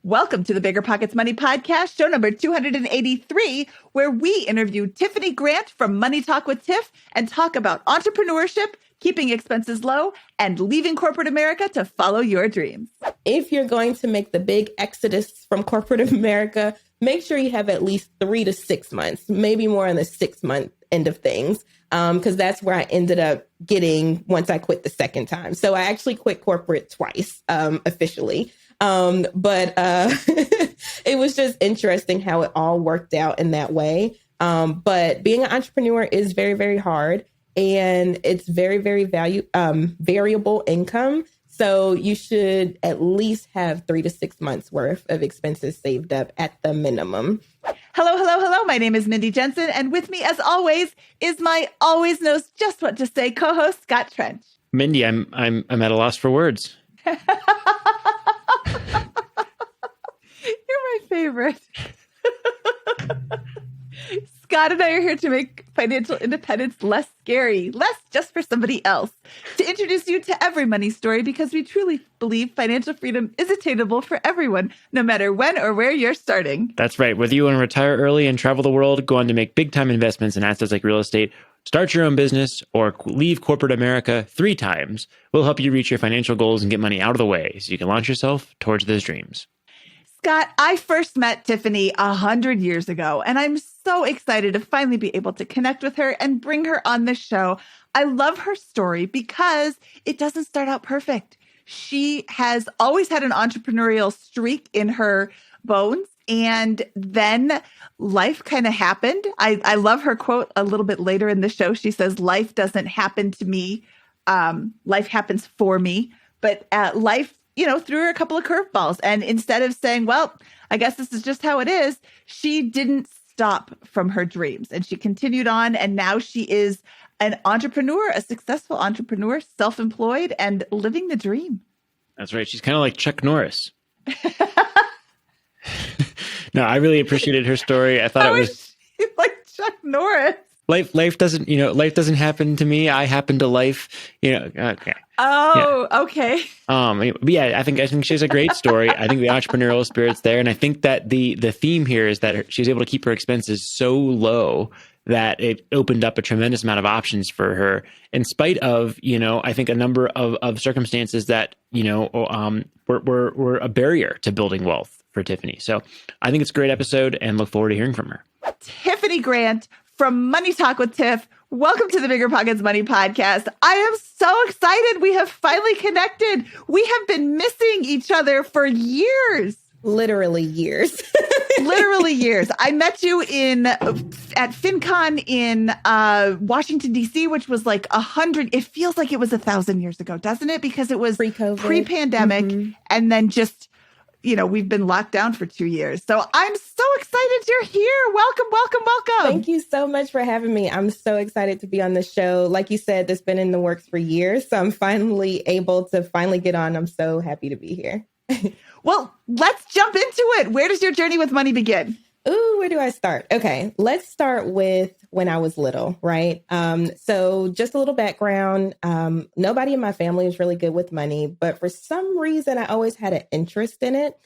Welcome to the Bigger Pockets Money Podcast, show number 283, where we interview Tiffany Grant from Money Talk with Tiff and talk about entrepreneurship, keeping expenses low, and leaving corporate America to follow your dreams. If you're going to make the big exodus from corporate America, make sure you have at least 3 to 6 months, maybe more on the 6-month end of things, because that's where I ended up getting once I quit the second time. So I actually quit corporate twice officially. But it was just interesting how it all worked out in that way. But being an entrepreneur is very, very hard, and it's very, very variable income. So you should at least have 3 to 6 months worth of expenses saved up at the minimum. Hello, hello, hello. My name is Mindy Jensen, and with me, as always, is my always knows just what to say co-host Scott Trench. Mindy, I'm at a loss for words. You're my favorite. Scott and I are here to make financial independence less scary, less just for somebody else, to introduce you to every money story, because we truly believe financial freedom is attainable for everyone, no matter when or where you're starting. That's right. Whether you want to retire early and travel the world, go on to make big-time investments in assets like real estate, start your own business, or leave corporate America 3 times, we'll help you reach your financial goals and get money out of the way so you can launch yourself towards those dreams. Scott, I first met Tiffany 100 years ago, and I'm so excited to finally be able to connect with her and bring her on the show. I love her story because it doesn't start out perfect. She has always had an entrepreneurial streak in her bones, and then life kind of happened. I love her quote a little bit later in the show. She says, "Life doesn't happen to me. Life happens for me." But life, threw her a couple of curveballs. And instead of saying, well, I guess this is just how it is, she didn't stop from her dreams. And she continued on. And now she is an entrepreneur, a successful entrepreneur, self-employed, and living the dream. That's right. She's kind of like Chuck Norris. No, I really appreciated her story. I thought it was like Chuck Norris. Life doesn't happen to me. I happen to life. Okay. Oh, yeah. Okay. Yeah, I think she has a great story. I think the entrepreneurial spirit's there, and I think that the theme here is that she was able to keep her expenses so low that it opened up a tremendous amount of options for her, in spite of I think a number of circumstances that were a barrier to building wealth for Tiffany. So I think it's a great episode, and look forward to hearing from her. Tiffany Grant from Money Talk with Tiff. Welcome to the Bigger Pockets Money Podcast. I am so excited. We have finally connected. We have been missing each other for years. Literally years. Literally years. I met you at FinCon in Washington, D.C., which was like 100. It feels like it was 1,000 years ago, doesn't it? Because it was pre-COVID, pre-pandemic, and then just we've been locked down for 2 years. So I'm so excited you're here. Welcome, welcome, welcome. Thank you so much for having me. I'm so excited to be on the show. Like you said, this has been in the works for years. So I'm finally able to get on. I'm so happy to be here. Well, let's jump into it. Where does your journey with money begin? Ooh, where do I start? Okay, let's start with when I was little, right? So just a little background. Nobody in my family was really good with money, but for some reason, I always had an interest in it.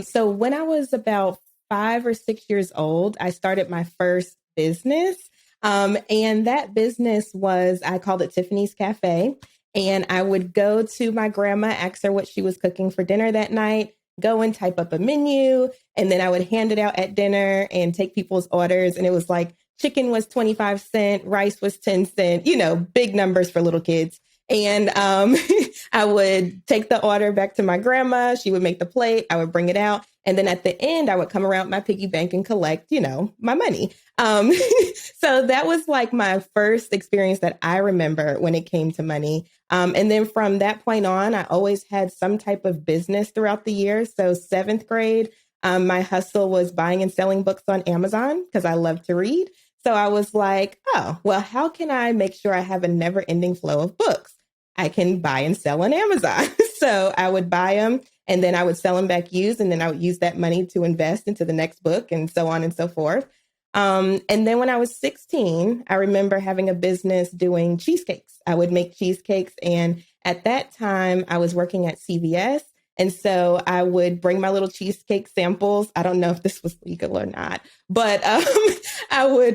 So when I was about 5 or 6 years old, I started my first business. And that business I called it Tiffany's Cafe. And I would go to my grandma, ask her what she was cooking for dinner that night, go and type up a menu, and then I would hand it out at dinner and take people's orders. And it was like chicken was 25 cents, rice was 10 cents, big numbers for little kids. And I would take the order back to my grandma. She would make the plate. I would bring it out. And then at the end, I would come around my piggy bank and collect, my money. So that was like my first experience that I remember when it came to money. And then from that point on, I always had some type of business throughout the year. So 7th grade, my hustle was buying and selling books on Amazon because I love to read. So I was like, oh, well, how can I make sure I have a never ending flow of books? I can buy and sell on Amazon. So I would buy them and then I would sell them back used. And then I would use that money to invest into the next book and so on and so forth. And then when I was 16, I remember having a business doing cheesecakes. I would make cheesecakes. And at that time, I was working at CVS. And so I would bring my little cheesecake samples. I don't know if this was legal or not, but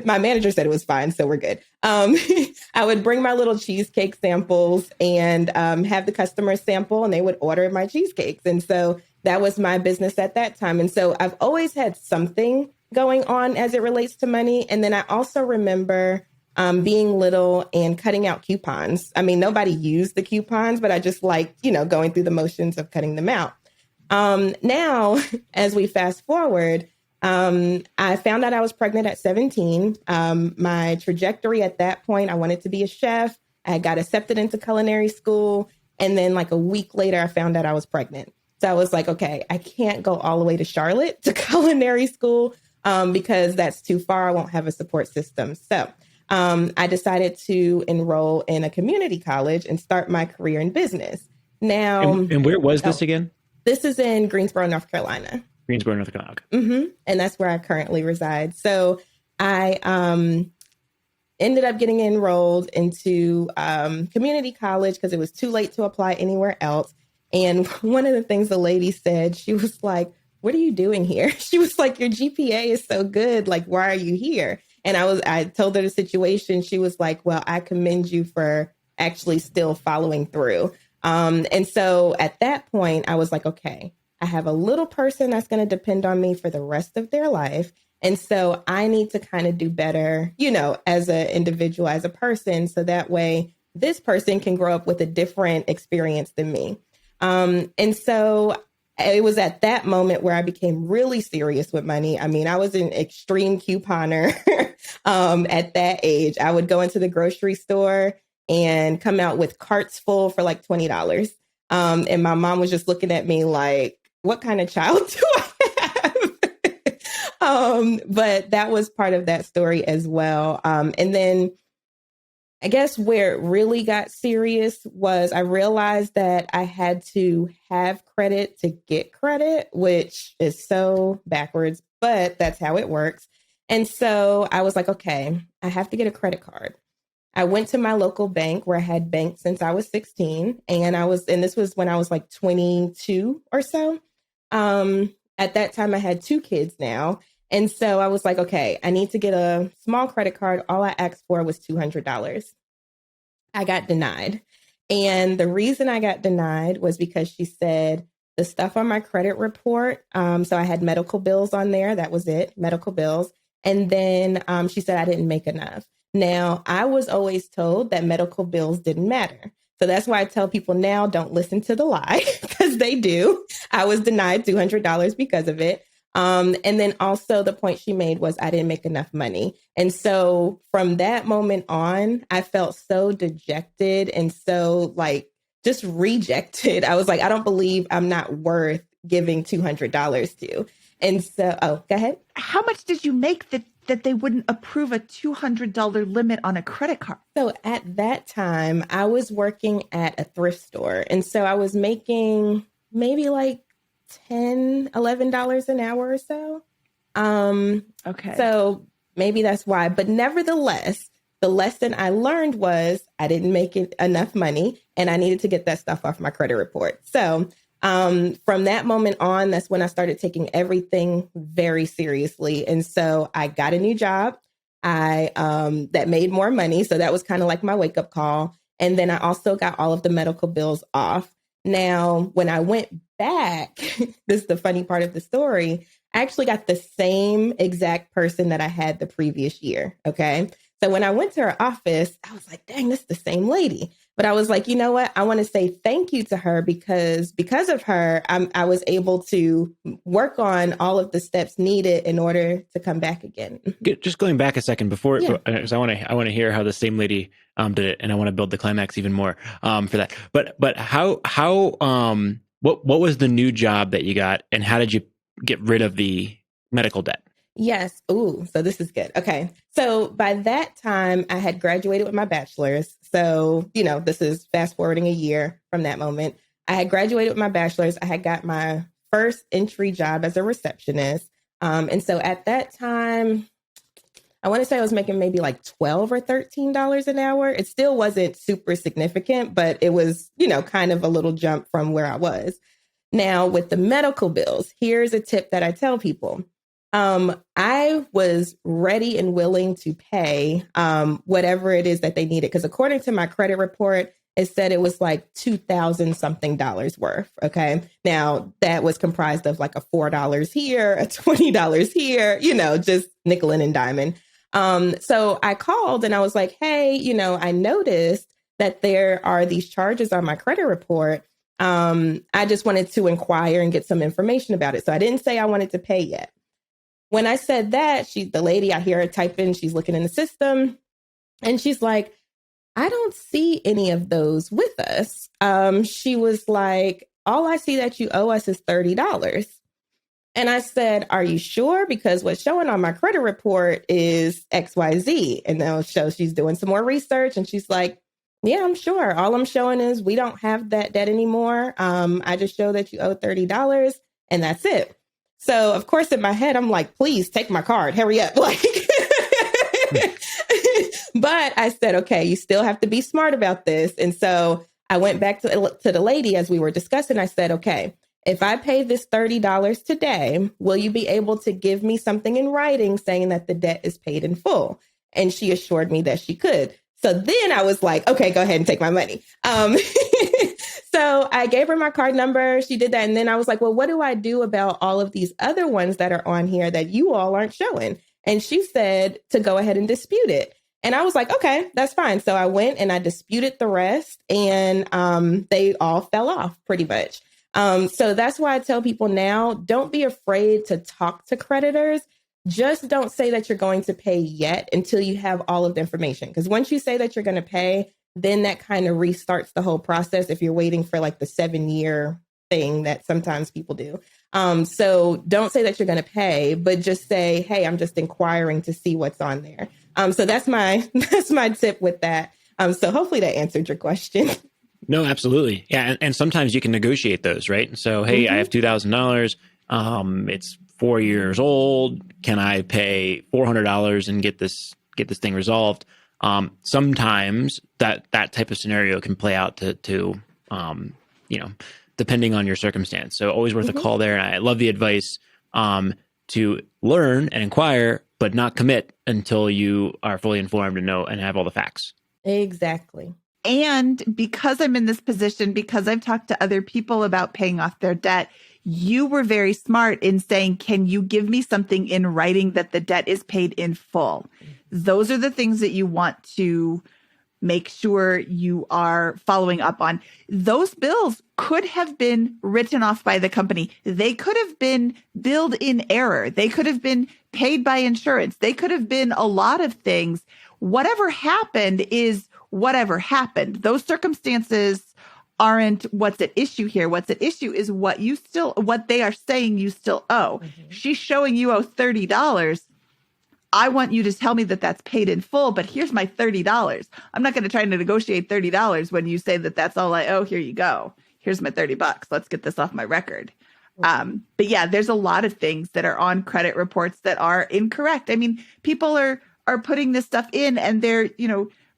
my manager said it was fine, so we're good. I would bring my little cheesecake samples and have the customers sample, and they would order my cheesecakes. And so that was my business at that time. And so I've always had something going on as it relates to money. And then I also remember being little and cutting out coupons. I mean, nobody used the coupons, but I just liked, going through the motions of cutting them out. Now, as we fast forward, I found out I was pregnant at 17. My trajectory at that point, I wanted to be a chef. I got accepted into culinary school. And then like a week later, I found out I was pregnant. So I was like, okay, I can't go all the way to Charlotte to culinary school because that's too far. I won't have a support system. So I decided to enroll in a community college and start my career in business. Now, and where was this again? This is in Greensboro, North Carolina. Greensboro, North Carolina. Mm-hmm. And that's where I currently reside. So I ended up getting enrolled into community college because it was too late to apply anywhere else. And one of the things the lady said, she was like, "What are you doing here?" She was like, "Your GPA is so good. Like, why are you here?" And I told her the situation. She was like, "Well, I commend you for actually still following through." And so at that point, I was like, okay, I have a little person that's going to depend on me for the rest of their life. And so I need to kind of do better, as an individual, as a person. So that way this person can grow up with a different experience than me. And so it was at that moment where I became really serious with money. I mean, I was an extreme couponer at that age. I would go into the grocery store and come out with carts full for like $20. And my mom was just looking at me like, what kind of child do I have? But that was part of that story as well. And then I guess where it really got serious was I realized that I had to have credit to get credit, which is so backwards, but that's how it works. And so I was like, okay, I have to get a credit card. I went to my local bank where I had banked since I was 16. And this was when I was like 22 or so. At that time, I had 2 kids now. And so I was like, okay, I need to get a small credit card. All I asked for was $200. I got denied. And the reason I got denied was because she said the stuff on my credit report. So I had medical bills on there. That was it, medical bills. And then she said I didn't make enough. Now, I was always told that medical bills didn't matter. So that's why I tell people now, don't listen to the lie, because they do. I was denied $200 because of it. And then also the point she made was I didn't make enough money. And so from that moment on, I felt so dejected and so like just rejected. I was like, I don't believe I'm not worth giving $200 to. And so, go ahead. How much did you make that they wouldn't approve a $200 limit on a credit card? So at that time, I was working at a thrift store. And so I was making maybe like $10, $11 an hour or so. Okay. So maybe that's why. But nevertheless, the lesson I learned was I didn't make enough money and I needed to get that stuff off my credit report. So from that moment on, that's when I started taking everything very seriously. And so I got a new job. That made more money. So that was kind of like my wake up call. And then I also got all of the medical bills off. Now, when I went back, this is the funny part of the story, I actually got the same exact person that I had the previous year. Okay. So when I went to her office, I was like, dang, this is the same lady. But I was like, you know what? I want to say thank you to her because of her, I was able to work on all of the steps needed in order to come back again. Just going back a second before, because I want to hear how the same lady did it, and I want to build the climax even more for that. But what was the new job that you got, and how did you get rid of the medical debt? Yes. Ooh, so this is good. Okay. So by that time, I had graduated with my bachelor's. So, this is fast forwarding a year from that moment. I had graduated with my bachelor's. I had got my first entry job as a receptionist. And so at that time, I want to say I was making maybe like $12 or $13 an hour. It still wasn't super significant, but it was, kind of a little jump from where I was. Now, with the medical bills, here's a tip that I tell people. I was ready and willing to pay whatever it is that they needed. Because according to my credit report, it said it was like $2,000 something worth. Okay. Now that was comprised of like a $4 here, a $20 here, just nickel and diming. So I called and I was like, hey, I noticed that there are these charges on my credit report. I just wanted to inquire and get some information about it. So I didn't say I wanted to pay yet. When I said that, the lady, I hear her type in, she's looking in the system and she's like, I don't see any of those with us. She was like, all I see that you owe us is $30. And I said, are you sure? Because what's showing on my credit report is XYZ. And they'll show she's doing some more research. And she's like, yeah, I'm sure. All I'm showing is we don't have that debt anymore. I just show that you owe $30 and that's it. So, of course, in my head, I'm like, please take my card. Hurry up. Like, but I said, OK, you still have to be smart about this. And so I went back to the lady as we were discussing. I said, OK, if I pay this $30 today, will you be able to give me something in writing saying that the debt is paid in full? And she assured me that she could. So then I was like, OK, go ahead and take my money. So I gave her my card number. She did that. And then I was like, well, what do I do about all of these other ones that are on here that you all aren't showing? And she said to go ahead and dispute it. And I was like, OK, that's fine. So I went and I disputed the rest and they all fell off pretty much. So that's why I tell people now, don't be afraid to talk to creditors. Just don't say that you're going to pay yet until you have all of the information. Because once you say that you're going to pay, then that kind of restarts the whole process if you're waiting for like the 7-year thing that sometimes people do. So don't say that you're going to pay, but just say, hey, I'm just inquiring to see what's on there. So that's my tip with that. So hopefully that answered your question. No, absolutely. Yeah. And sometimes you can negotiate those, right? So, hey, I have $2,000. It's 4 years old. Can I pay $400 and get this thing resolved? Sometimes that type of scenario can play out to depending on your circumstance. So always worth a call there. And I love the advice to learn and inquire, but not commit until you are fully informed and know and have all the facts. Exactly. And because I'm in this position, because I've talked to other people about paying off their debt, you were very smart in saying, can you give me something in writing that the debt is paid in full? Those are the things that you want to make sure you are following up on. Those bills could have been written off by the company. They could have been billed in error. They could have been paid by insurance. They could have been a lot of things. Whatever happened is whatever happened. Those circumstances aren't what's at issue here. What's at issue is what they are saying you still owe. She's showing you owe $30. I want you to tell me that that's paid in full, but here's my $30. I'm not going to try to negotiate $30 when you say that that's all I owe. Here you go. Here's my $30. Let's get this off my record. But yeah, there's a lot of things that are on credit reports that are incorrect. I mean, people are putting this stuff in and they're,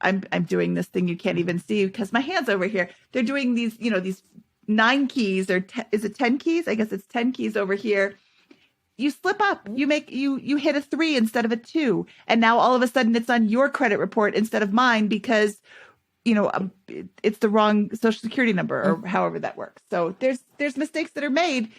I'm doing this thing you can't even see because my hand's over here. They're doing these, these 9 keys or is it 10 keys? I guess it's 10 keys over here. You slip up, you hit a 3 instead of a 2. And now all of a sudden it's on your credit report instead of mine because, it's the wrong social security number or however that works. So there's mistakes that are made,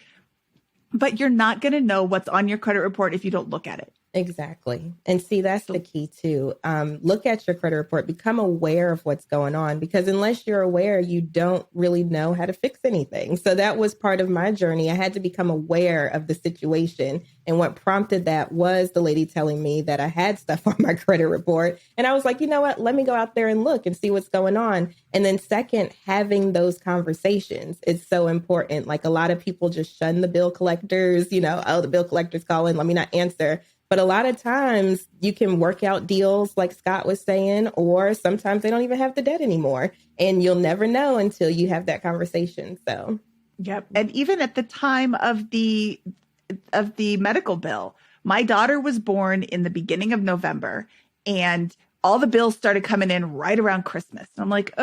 but you're not going to know what's on your credit report if you don't look at it. Exactly. And see, that's the key too. Look at your credit report, become aware of what's going on, because unless you're aware, you don't really know how to fix anything. So that was part of my journey. I had to become aware of the situation. And what prompted that was the lady telling me that I had stuff on my credit report. And I was like, you know what, let me go out there and look and see what's going on. And then second, having those conversations is so important. Like a lot of people just shun the bill collectors, the bill collector's calling, let me not answer. But a lot of times you can work out deals like Scott was saying, or sometimes they don't even have the debt anymore. And you'll never know until you have that conversation. So, yep. And even at the time of the medical bill, my daughter was born in the beginning of November and all the bills started coming in right around Christmas. And I'm like,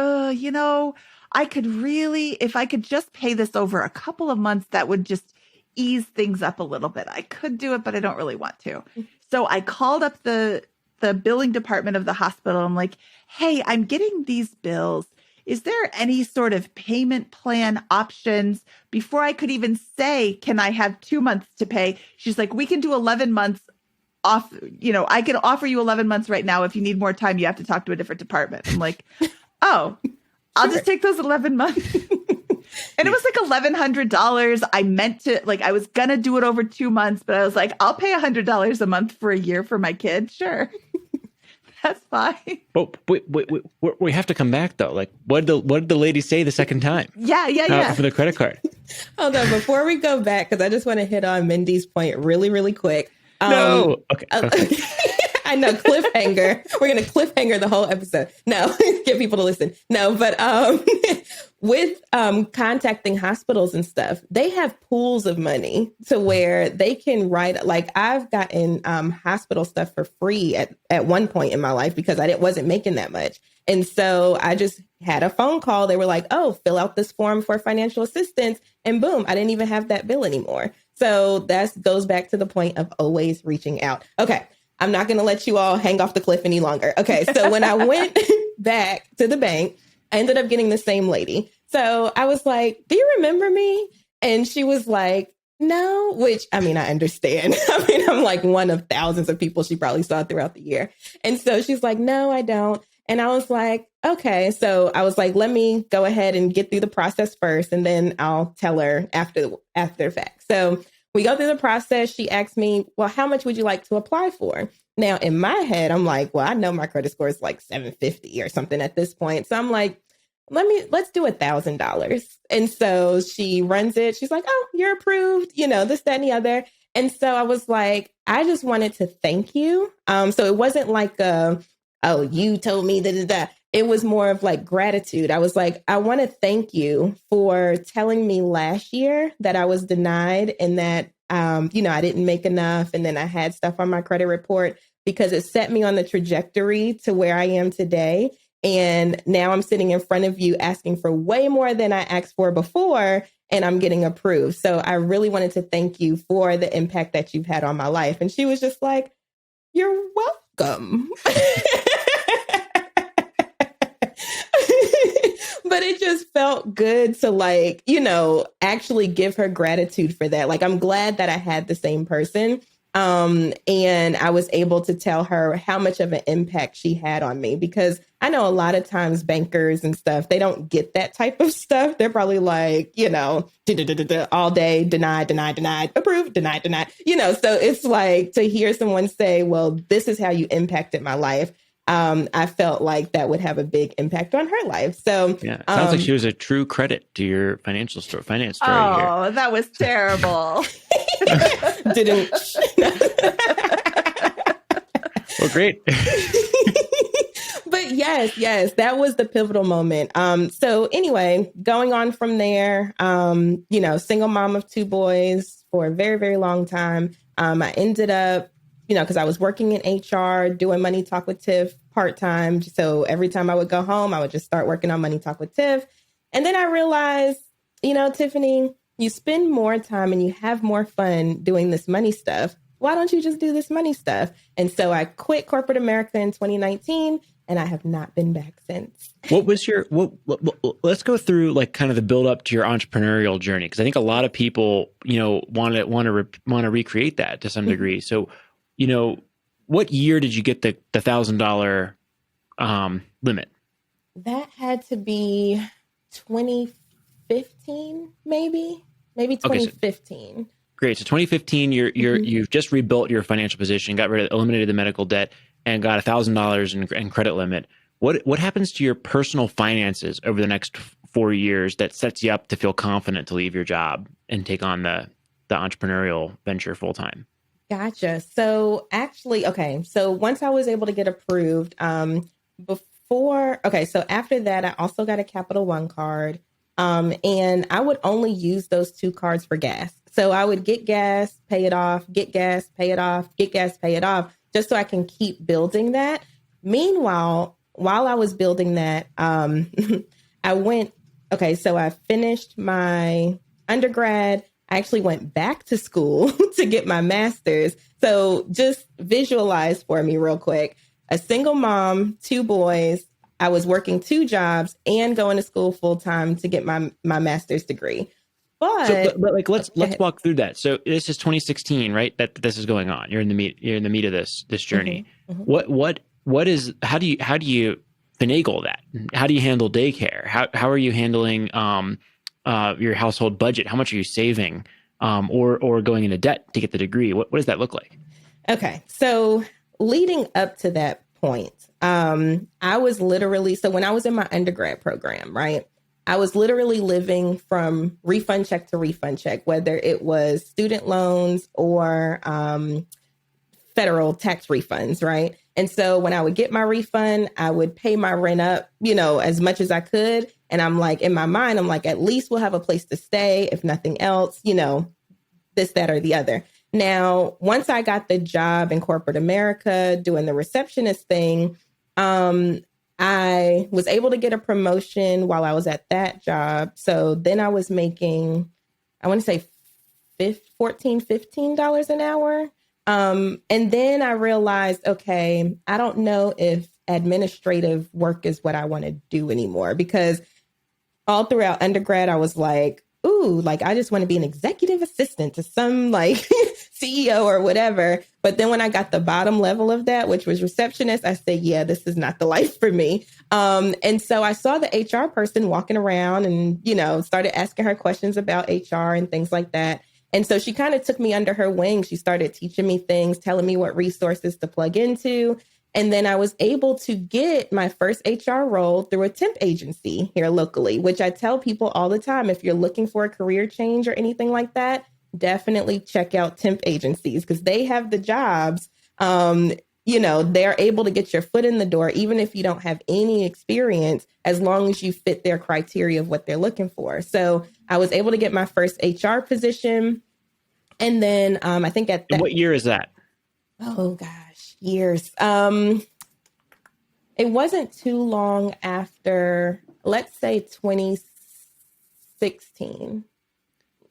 I could really, if I could just pay this over a couple of months, that would just ease things up a little bit. I could do it, but I don't really want to. So I called up the billing department of the hospital. I'm like, hey, I'm getting these bills. Is there any sort of payment plan options? Before I could even say, can I have 2 months to pay? She's like, we can do 11 months off. I can offer you 11 months right now. If you need more time, you have to talk to a different department. I'm like, oh, I'll just take those 11 months. And it was like $1,100. I meant to, I was going to do it over 2 months, but I was like, I'll pay $100 a month for a year for my kid. Sure. That's fine. But we have to come back though. What did the lady say the second time? Yeah. For the credit card. Hold on, before we go back, because I just want to hit on Mindy's point really, really quick. No. Okay. I know, cliffhanger. We're going to cliffhanger the whole episode. No, get people to listen. No, but with contacting hospitals and stuff, they have pools of money to where they can write. I've gotten hospital stuff for free at one point in my life because I wasn't making that much. And so I just had a phone call. They were like, oh, fill out this form for financial assistance. And boom, I didn't even have that bill anymore. So that goes back to the point of always reaching out. Okay. I'm not going to let you all hang off the cliff any longer. Okay. So when I went back to the bank, I ended up getting the same lady. So I was like, do you remember me? And she was like, no, which, I understand. I'm like one of thousands of people she probably saw throughout the year. And so she's like, no, I don't. And I was like, okay. So I was like, let me go ahead and get through the process first, and then I'll tell her after the fact. So we go through the process. She asked me, well, how much would you like to apply for? Now, in my head, I'm like, well, I know my credit score is like 750 or something at this point. So I'm like, let's do $1,000. And so she runs it. She's like, oh, you're approved, this, that, and the other. And so I was like, I just wanted to thank you. So it wasn't like, oh, you told me that. It was more of like gratitude. I was like, I want to thank you for telling me last year that I was denied and that, I didn't make enough. And then I had stuff on my credit report, because it set me on the trajectory to where I am today. And now I'm sitting in front of you asking for way more than I asked for before, and I'm getting approved. So I really wanted to thank you for the impact that you've had on my life. And she was just like, you're welcome. But it just felt good to actually give her gratitude for that. I'm glad that I had the same person. And I was able to tell her how much of an impact she had on me, because I know a lot of times bankers and stuff, they don't get that type of stuff. They're probably like, all day, denied, approved, denied. So it's like to hear someone say, well, this is how you impacted my life. I felt like that would have a big impact on her life. So yeah, it sounds like she was a true credit to your finance story here. Oh, that was terrible. Didn't. Well, great. But yes, that was the pivotal moment. So anyway, going on from there, single mom of 2 boys for a very, very long time. I ended up, because I was working in HR, doing Money Talk with Tiff part-time. So every time I would go home, I would just start working on Money Talk with Tiff. And then I realized, Tiffany, you spend more time and you have more fun doing this money stuff. Why don't you just do this money stuff? And so I quit corporate America in 2019, and I have not been back since. What was let's go through kind of the build up to your entrepreneurial journey. Because I think a lot of people, want to recreate that to some degree. So, what year did you get the $1,000 limit? That had to be 2015, maybe 2015. Okay, great. So 2015, you've just rebuilt your financial position, eliminated the medical debt, and got $1,000 in credit limit. What happens to your personal finances over the next 4 years that sets you up to feel confident to leave your job and take on the entrepreneurial venture full time? Gotcha. So actually, okay. So once I was able to get approved, so after that, I also got a Capital One card. And I would only use those 2 cards for gas. So I would get gas, pay it off, get gas, pay it off, get gas, pay it off, just so I can keep building that. Meanwhile, while I was building that, I went Okay, so I finished my undergrad. I actually went back to school to get my master's. So just visualize for me real quick. A single mom, two boys. I was working two jobs and going to school full time to get my master's degree. But like let's walk through that. So this is 2016, right? That this is going on. You're in the meat of this journey. Mm-hmm, mm-hmm. What is how do you finagle that? How do you handle daycare? How are you handling your household budget? How much are you saving or going into debt to get the degree? What does that look like? Okay, so leading up to that point, I was literally, so when I was in my undergrad program, right? I was literally living from refund check to refund check, whether it was student loans or federal tax refunds, right? And so when I would get my refund, I would pay my rent up, as much as I could. And I'm like, in my mind, I'm like, at least we'll have a place to stay, if nothing else, this, that, or the other. Now, once I got the job in corporate America doing the receptionist thing, I was able to get a promotion while I was at that job. So then I was making, I want to say $14, $15 an hour. And then I realized, okay, I don't know if administrative work is what I want to do anymore, because all throughout undergrad, I was like, ooh, like, I just want to be an executive assistant to some CEO or whatever. But then when I got the bottom level of that, which was receptionist, I said, yeah, this is not the life for me. And so I saw the HR person walking around and, started asking her questions about HR and things like that. And so she kind of took me under her wing. She started teaching me things, telling me what resources to plug into. And then I was able to get my first HR role through a temp agency here locally, which I tell people all the time. If you're looking for a career change or anything like that, definitely check out temp agencies, because they have the jobs. They're able to get your foot in the door, even if you don't have any experience, as long as you fit their criteria of what they're looking for. So I was able to get my first HR position. And then I think at that. What year is that? Oh, gosh, years. It wasn't too long after, let's say 2016.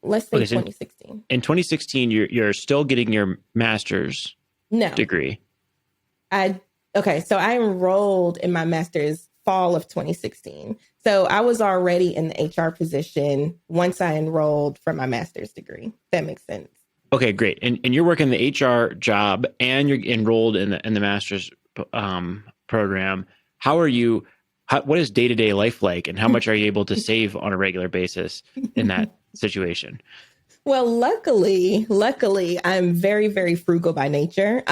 Let's say 2016. In 2016, you're still getting your master's degree. So I enrolled in my master's fall of 2016. So I was already in the HR position once I enrolled for my master's degree. That makes sense. Okay, great. And you're working the HR job and you're enrolled in the master's program. What is day-to-day life like, and how much are you able to save on a regular basis in that situation? Well, luckily, I'm very, very frugal by nature.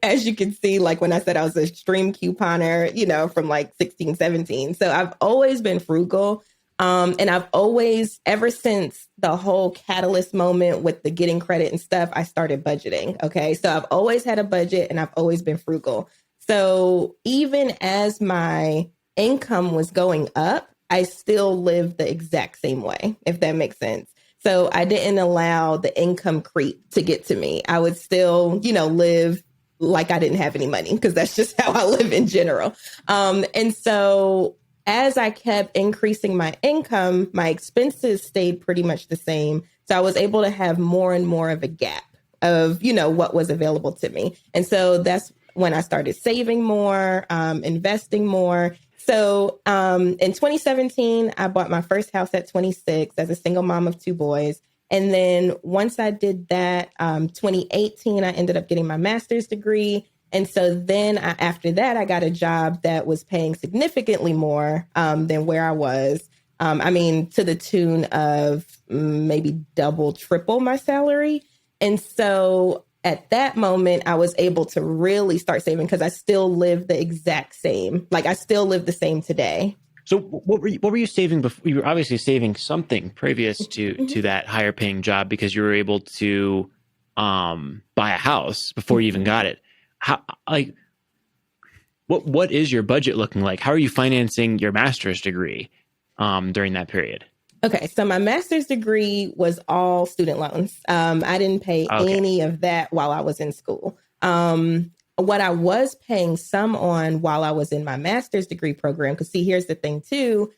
As you can see, like when I said I was an extreme couponer, from like 16, 17. So I've always been frugal. And I've always, ever since the whole catalyst moment with the getting credit and stuff, I started budgeting. Okay. So I've always had a budget and I've always been frugal. So even as my income was going up, I still lived the exact same way, if that makes sense. So I didn't allow the income creep to get to me. I would still, live like I didn't have any money, because that's just how I live in general. And so as I kept increasing my income, my expenses stayed pretty much the same. So I was able to have more and more of a gap of, what was available to me. And so that's when I started saving more, investing more. So in 2017, I bought my first house at 26 as a single mom of two boys. And then once I did that, 2018, I ended up getting my master's degree. And so then after that, I got a job that was paying significantly more than where I was. To the tune of maybe double, triple my salary. And so at that moment, I was able to really start saving, because I still live the exact same. Like, I still live the same today. So what were you saving before? You were obviously saving something previous to that higher paying job, because you were able to buy a house before you even got it. What is your budget looking like? How are you financing your master's degree during that period? Okay, so my master's degree was all student loans. I didn't pay any of that while I was in school. What I was paying some on while I was in my master's degree program, because see, here's the thing too,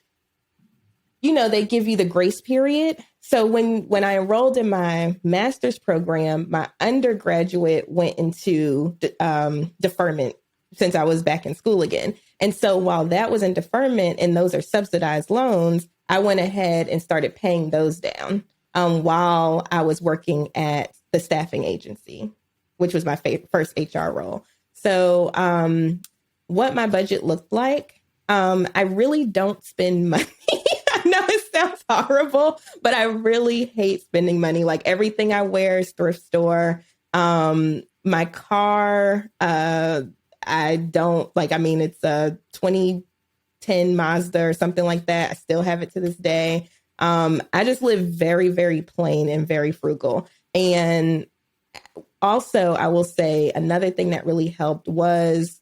they give you the grace period. So when I enrolled in my master's program, my undergraduate went into deferment since I was back in school again. And so while that was in deferment and those are subsidized loans, I went ahead and started paying those down while I was working at the staffing agency, which was my first HR role. So what my budget looked like, I really don't spend money. I know it sounds horrible, but I really hate spending money. Like everything I wear is thrift store. My car, I don't like, I mean, it's a 2010 Mazda or something like that. I still have it to this day. I just live very, very plain and very frugal. And also, I will say another thing that really helped was,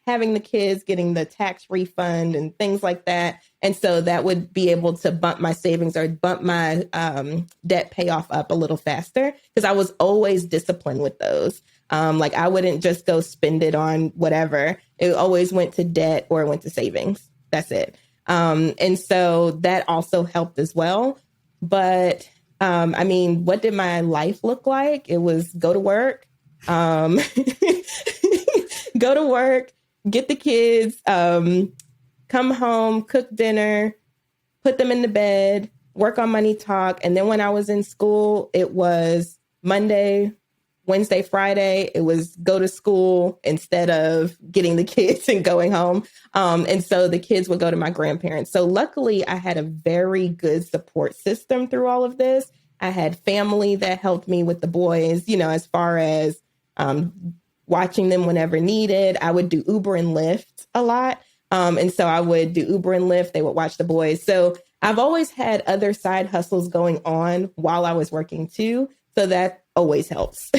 having the kids, getting the tax refund and things like that. And so that would be able to bump my savings or bump my debt payoff up a little faster because I was always disciplined with those. Like I wouldn't just go spend it on whatever. It always went to debt or it went to savings. That's it. And so that also helped as well. But I mean, what did my life look like? It was go to work, go to work, get the kids, come home, cook dinner, put them in the bed, work on Money Talk. And then when I was in school, it was Monday, Wednesday, Friday, it was go to school instead of getting the kids and going home. And so the kids would go to my grandparents. So luckily, I had a very good support system through all of this. I had family that helped me with the boys, as far as watching them whenever needed. I would do Uber and Lyft a lot. And so I would do Uber and Lyft. They would watch the boys. So I've always had other side hustles going on while I was working too. So that always helps.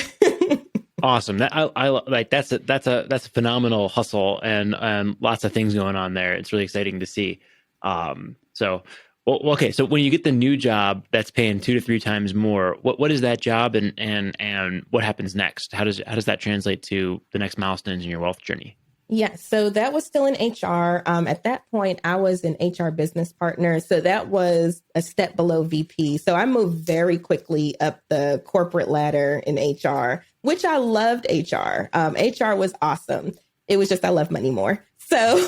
Awesome. That I like. That's a phenomenal hustle and lots of things going on there. It's really exciting to see. Okay. So when you get the new job that's paying 2 to 3 times more, what is that job and what happens next? How does that translate to the next milestones in your wealth journey? Yes. So that was still in HR. At that point, I was an HR business partner. So that was a step below VP. So I moved very quickly up the corporate ladder in HR, which I loved HR. HR was awesome. It was just I love money more. So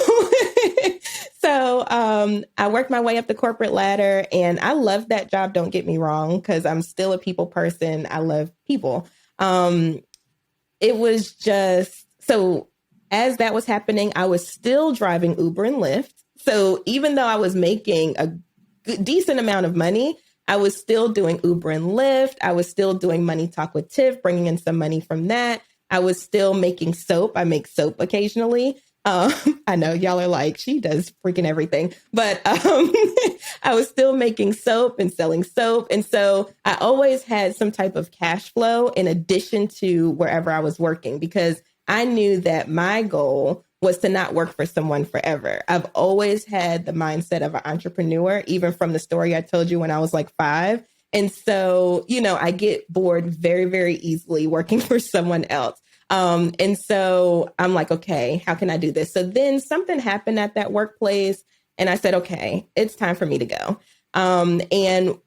I worked my way up the corporate ladder and I loved that job. Don't get me wrong, because I'm still a people person. I love people. It was just so. As that was happening, I was still driving Uber and Lyft. So even though I was making a decent amount of money, I was still doing Uber and Lyft. I was still doing Money Talk with Tiff, bringing in some money from that. I was still making soap. I make soap occasionally. I know y'all are like, she does freaking everything. But I was still making soap and selling soap. And so I always had some type of cash flow in addition to wherever I was working, because I knew that my goal was to not work for someone forever. I've always had the mindset of an entrepreneur, even from the story I told you when I was like 5. And so, I get bored very, very easily working for someone else. And so I'm like, okay, how can I do this? So then something happened at that workplace and I said, okay, it's time for me to go. And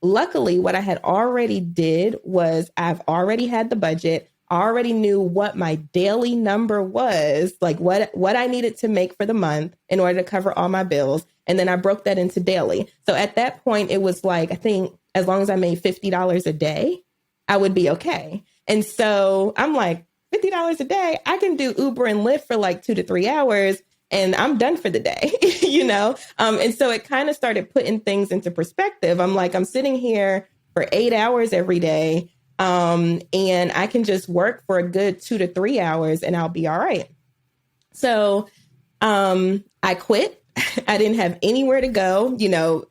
luckily what I had already did was I've already had the budget. I already knew what my daily number was, like what I needed to make for the month in order to cover all my bills. And then I broke that into daily. So at that point, it was like, I think as long as I made $50 a day, I would be okay. And so I'm like, $50 a day, I can do Uber and Lyft for like 2 to 3 hours and I'm done for the day, And so it kind of started putting things into perspective. I'm like, I'm sitting here for 8 hours every day. And I can just work for a good 2 to 3 hours and I'll be all right. So, I quit. I didn't have anywhere to go.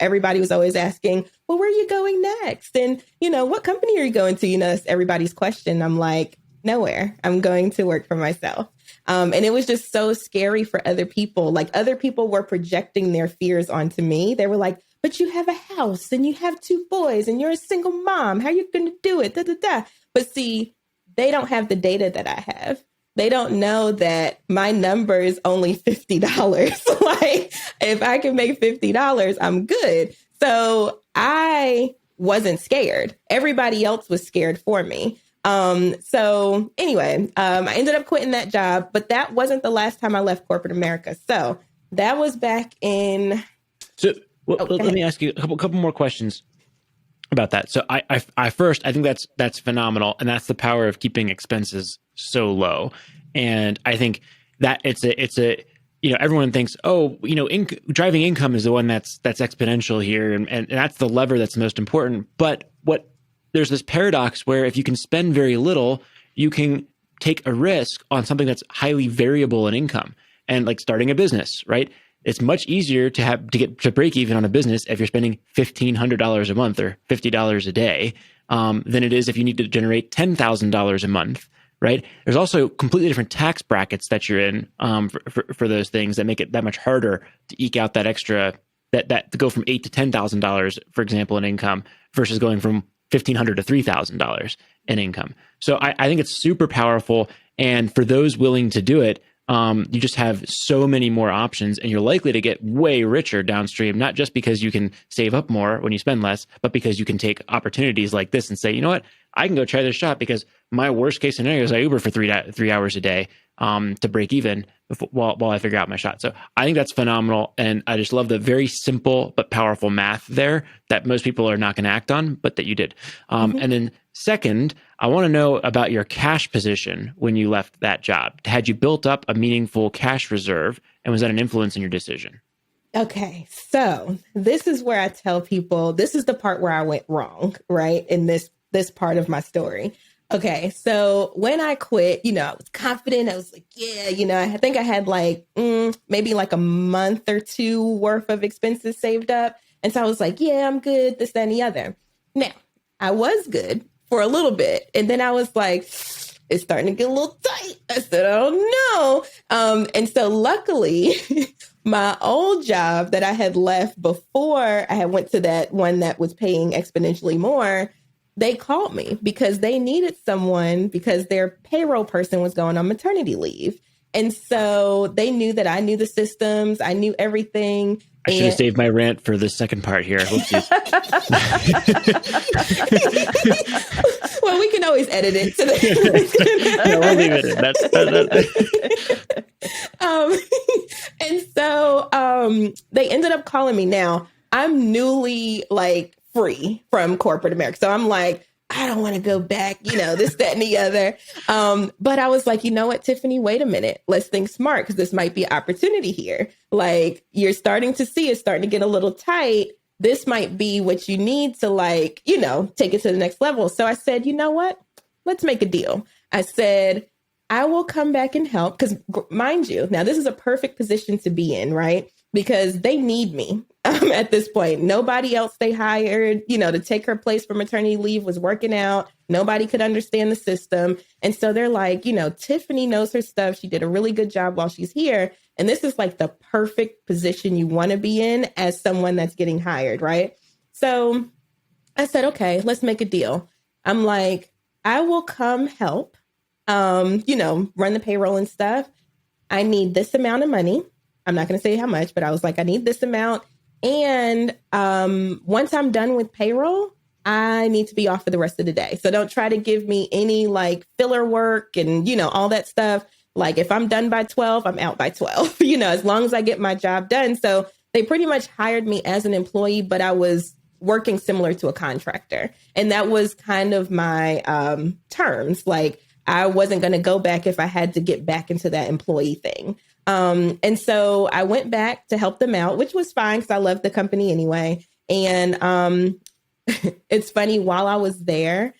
Everybody was always asking, well, where are you going next? And, what company are you going to? That's everybody's question. I'm like, nowhere. I'm going to work for myself. And it was just so scary for other people. Like other people were projecting their fears onto me. They were like, but you have a house and you have 2 boys and you're a single mom. How are you going to do it? Da, da, da. But see, they don't have the data that I have. they don't know that my number is only $50. Like, if I can make $50, I'm good. So I wasn't scared. Everybody else was scared for me. So anyway, I ended up quitting that job, but that wasn't the last time I left corporate America. So that was back in. So let me ask you a couple more questions about that. So I first, I think that's phenomenal. And that's the power of keeping expenses so low. And I think that it's a, everyone thinks, driving income is the one that's exponential here. And that's the lever that's most important. But there's this paradox where if you can spend very little, you can take a risk on something that's highly variable in income, and like starting a business, right? It's much easier to get to break even on a business if you're spending $1,500 a month or $50 a day than it is if you need to generate $10,000 a month, right? There's also completely different tax brackets that you're in for those things that make it that much harder to eke out that extra that to go from $8,000 to $10,000, for example, in income versus going from $1,500 to $3,000 in income. So I think it's super powerful. And for those willing to do it, you just have so many more options, and you're likely to get way richer downstream, not just because you can save up more when you spend less, but because you can take opportunities like this and say, you know what, I can go try this shop because my worst case scenario is I Uber for 3 hours a day to break even while I figure out my shot. So I think that's phenomenal. And I just love the very simple but powerful math there that most people are not going to act on, but that you did. And then second, I want to know about your cash position when you left that job. Had you built up a meaningful cash reserve, and was that an influence in your decision? Okay, so this is where I tell people, this is the part where I went wrong, right? In this part of my story. Okay, so when I quit, I was confident. I was like, yeah, I think I had like maybe like a month or two worth of expenses saved up. And so I was like, yeah, I'm good, this, that, and the other. Now, I was good for a little bit. And then I was like, it's starting to get a little tight. I said, oh no. And so luckily, my old job that I had left before I had went to that one that was paying exponentially more, they called me because they needed someone because their payroll person was going on maternity leave. And so they knew that I knew the systems. I knew everything. I should have saved my rant for the second part here. Whoopsies. Well, we can always edit it. To the No, we'll leave it in. And so they ended up calling me. Now, I'm newly free from corporate America. So I'm like, I don't want to go back, this, that, and the other. But I was like, you know what, Tiffany, wait a minute. Let's think smart because this might be an opportunity here. Like, you're starting to see it's starting to get a little tight. This might be what you need to take it to the next level. So I said, you know what? Let's make a deal. I said, I will come back and help because mind you, now this is a perfect position to be in, right? Because they need me at this point. Nobody else they hired, to take her place for maternity leave was working out. Nobody could understand the system. And so they're like, Tiffany knows her stuff. She did a really good job while she's here. And this is like the perfect position you want to be in as someone that's getting hired, right? So I said, okay, let's make a deal. I'm like, I will come help, run the payroll and stuff. I need this amount of money. I'm not going to say how much, but I was like, I need this amount. And once I'm done with payroll, I need to be off for the rest of the day. So don't try to give me any filler work and, all that stuff. Like if I'm done by 12, I'm out by 12, as long as I get my job done. So they pretty much hired me as an employee, but I was working similar to a contractor. And that was kind of my terms. Like I wasn't going to go back if I had to get back into that employee thing. And so I went back to help them out, which was fine because I loved the company anyway. And it's funny, while I was there,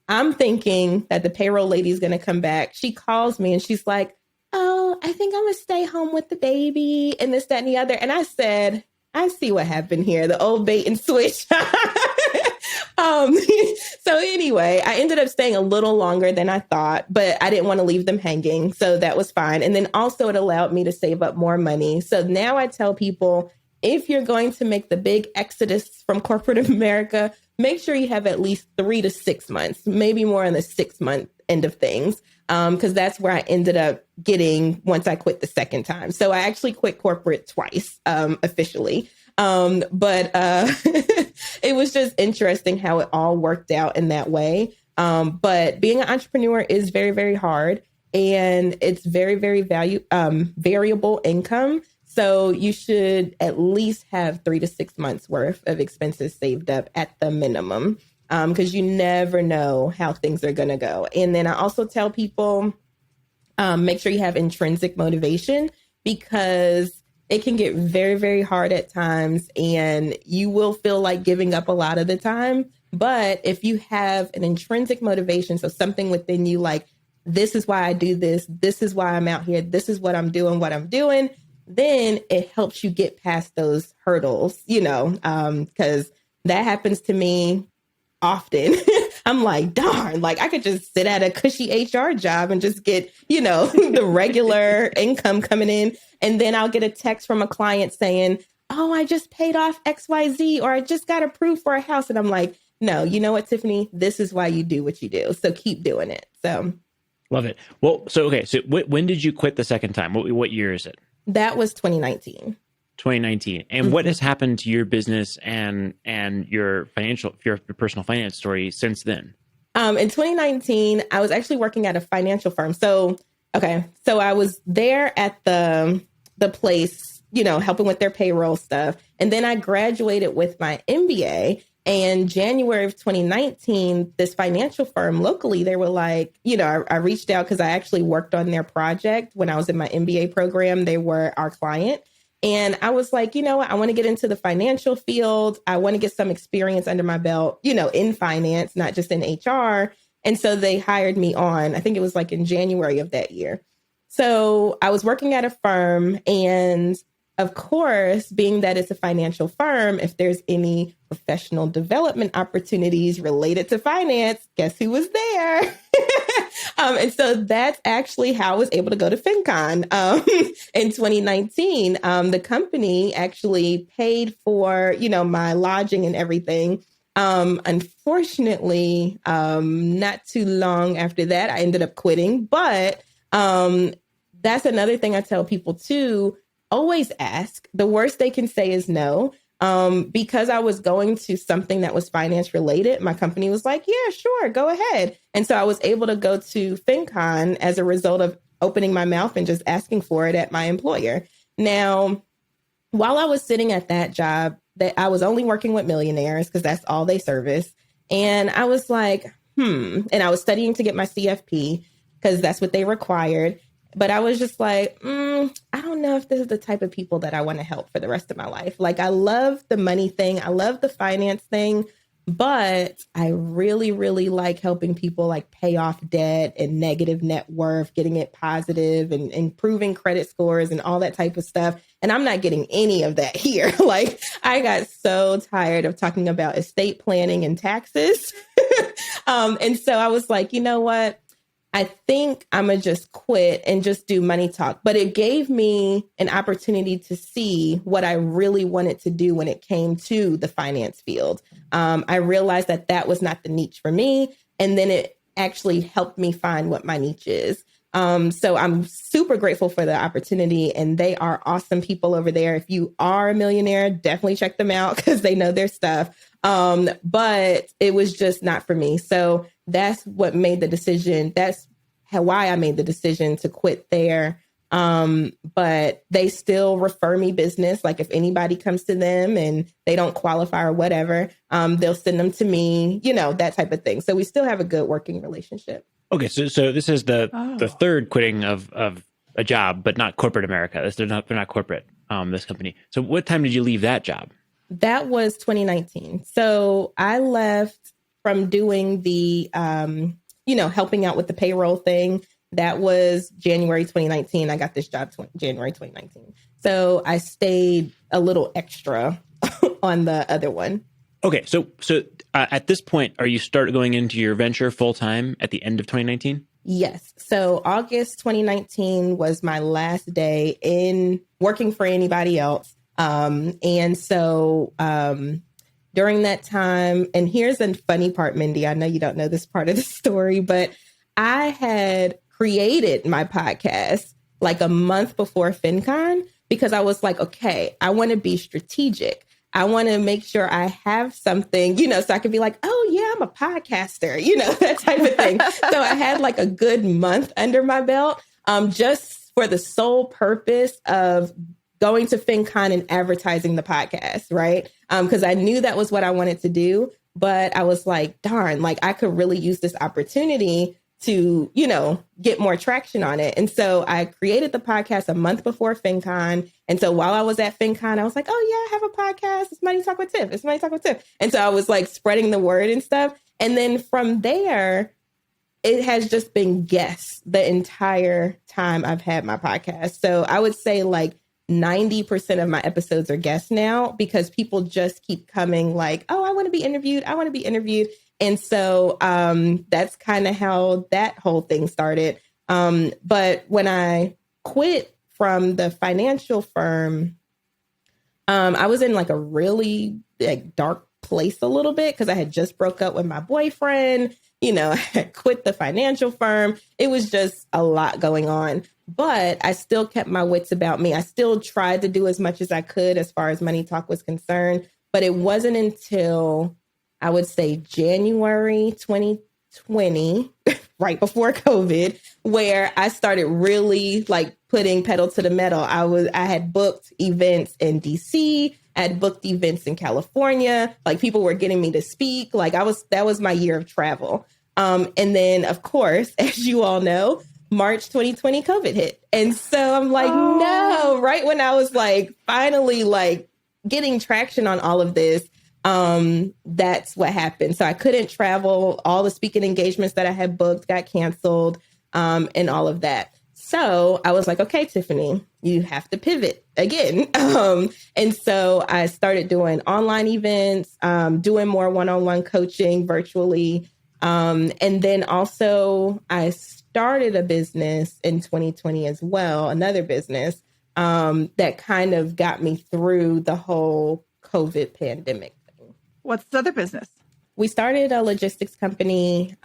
I'm thinking that the payroll lady is going to come back. She calls me and she's like, oh, I think I'm going to stay home with the baby and this, that, and the other. And I said, I see what happened here. The old bait and switch. So anyway, I ended up staying a little longer than I thought, but I didn't want to leave them hanging. So that was fine. And then also it allowed me to save up more money. So now I tell people, if you're going to make the big exodus from corporate America, make sure you have at least 3 to 6 months, maybe more in the 6 month end of things. Because that's where I ended up getting once I quit the second time. So I actually quit corporate twice, officially. But it was just interesting how it all worked out in that way. But being an entrepreneur is very, very hard, and it's very, very variable income. So you should at least have 3 to 6 months worth of expenses saved up at the minimum, because you never know how things are going to go. And then I also tell people, make sure you have intrinsic motivation, because it can get very, very hard at times and you will feel like giving up a lot of the time. But if you have an intrinsic motivation, so something within you like, this is why I do this, this is why I'm out here, this is what I'm doing, then it helps you get past those hurdles, because that happens to me often. I'm like, darn, like I could just sit at a cushy HR job and just get, the regular income coming in. And then I'll get a text from a client saying, oh, I just paid off XYZ, or I just got approved for a house. And I'm like, no, you know what, Tiffany, this is why you do what you do. So keep doing it. So love it. Well, so, okay. So when did you quit the second time? What year is it? That was 2019. 2019. And what has happened to your business and your personal finance story since then? In 2019, I was actually working at a financial firm. So I was there at the place, helping with their payroll stuff. And then I graduated with my MBA. And January of 2019, this financial firm locally, they were like, I reached out because I actually worked on their project when I was in my MBA program. They were our client. And I was like, what? I want to get into the financial field. I want to get some experience under my belt, in finance, not just in HR. And so they hired me on, I think it was like in January of that year. So I was working at a firm, and of course, being that it's a financial firm, if there's any professional development opportunities related to finance, guess who was there? And so that's actually how I was able to go to FinCon in 2019. The company actually paid for, my lodging and everything. Unfortunately, not too long after that, I ended up quitting. But that's another thing I tell people too. Always ask. The worst they can say is no. Because I was going to something that was finance related, my company was like, yeah, sure, go ahead. And so I was able to go to FinCon as a result of opening my mouth and just asking for it at my employer. Now, while I was sitting at that job, that I was only working with millionaires because that's all they service. And I was like, and I was studying to get my CFP because that's what they required. But I was just like, I don't know if this is the type of people that I want to help for the rest of my life. Like, I love the money thing. I love the finance thing. But I really, really like helping people like pay off debt and negative net worth, getting it positive and improving credit scores and all that type of stuff. And I'm not getting any of that here. Like, I got so tired of talking about estate planning and taxes. And so I was like, you know what? I think I'm going to just quit and just do money talk. But it gave me an opportunity to see what I really wanted to do when it came to the finance field. I realized that that was not the niche for me. And then it actually helped me find what my niche is. So I'm super grateful for the opportunity, and they are awesome people over there. If you are a millionaire, definitely check them out because they know their stuff. But it was just not for me. So that's what made the decision. That's why I made the decision to quit there. But they still refer me business. Like if anybody comes to them and they don't qualify or whatever, they'll send them to me, that type of thing. So we still have a good working relationship. Okay. So this is the third quitting of a job, but not corporate America. They're not corporate, this company. So what time did you leave that job? That was 2019. So I left from doing the, helping out with the payroll thing. That was January 2019. I got this job January 2019. So I stayed a little extra on the other one. Okay. So at this point, are you start going into your venture full time at the end of 2019? Yes. So August 2019 was my last day in working for anybody else. And so during that time, and here's a funny part, Mindy, I know you don't know this part of the story, but I had created my podcast like a month before FinCon because I was like, okay, I want to be strategic. I want to make sure I have something, so I could be like, oh yeah, I'm a podcaster, that type of thing. So I had like a good month under my belt, just for the sole purpose of going to FinCon and advertising the podcast, right? Because I knew that was what I wanted to do, but I was like, darn, like I could really use this opportunity to, get more traction on it. And so I created the podcast a month before FinCon. And so while I was at FinCon, I was like, oh yeah, I have a podcast. It's Money Talk with Tiff. It's Money Talk with Tiff. And so I was like spreading the word and stuff. And then from there, it has just been guests the entire time I've had my podcast. So I would say like 90% of my episodes are guests now because people just keep coming like, oh, I want to be interviewed. I want to be interviewed. And so that's kind of how that whole thing started. But when I quit from the financial firm, I was in like a really dark place a little bit because I had just broke up with my boyfriend. I had quit the financial firm. It was just a lot going on. But I still kept my wits about me. I still tried to do as much as I could as far as Money Talk was concerned. But it wasn't until I would say January 2020, right before COVID, where I started really like putting pedal to the metal. I had booked events in DC. I had booked events in California. Like people were getting me to speak. Like that was my year of travel. And then of course, as you all know, March 2020 COVID hit. And so I'm like, no, right when I was like finally like getting traction on all of this, that's what happened. So I couldn't travel. All the speaking engagements that I had booked got canceled, and all of that. So I was like, okay, Tiffany, you have to pivot again. And so I started doing online events, doing more one-on-one coaching virtually. And then also I started a business in 2020 as well, another business, that kind of got me through the whole COVID pandemic. What's the other business? We started a logistics company,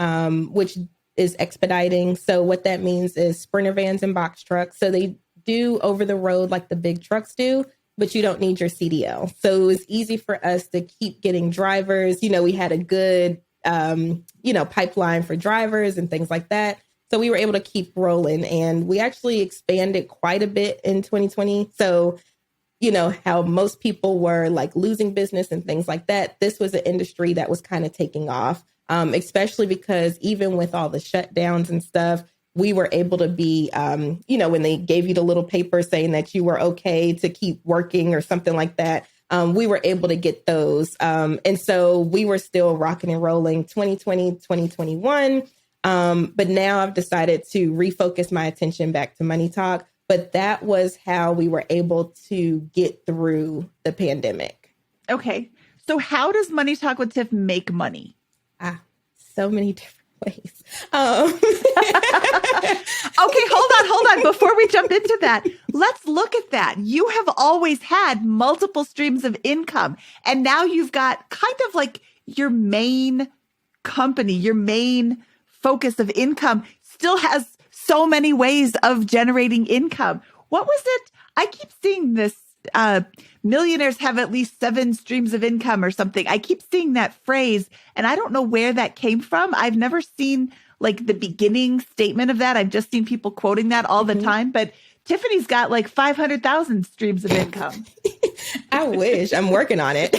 which is expediting. So what that means is sprinter vans and box trucks. So they do over the road like the big trucks do, but you don't need your CDL. So it was easy for us to keep getting drivers. We had a good, pipeline for drivers and things like that. So we were able to keep rolling, and we actually expanded quite a bit in 2020. So how most people were like losing business and things like that. This was an industry that was kind of taking off, especially because even with all the shutdowns and stuff, we were able to be, when they gave you the little paper saying that you were okay to keep working or something like that, we were able to get those. And so we were still rocking and rolling 2020, 2021. But now I've decided to refocus my attention back to Money Talk. But that was how we were able to get through the pandemic. Okay. So how does Money Talk with Tiff make money? So many different ways. Okay, hold on. Before we jump into that, let's look at that. You have always had multiple streams of income, and now you've got kind of like your main company, your main focus of income still has so many ways of generating income. What was it? I keep seeing this, millionaires have at least 7 streams of income or something. I keep seeing that phrase, and I don't know where that came from. I've never seen like the beginning statement of that. I've just seen people quoting that all the time, but Tiffany's got like 500,000 streams of income. I wish. I'm working on it.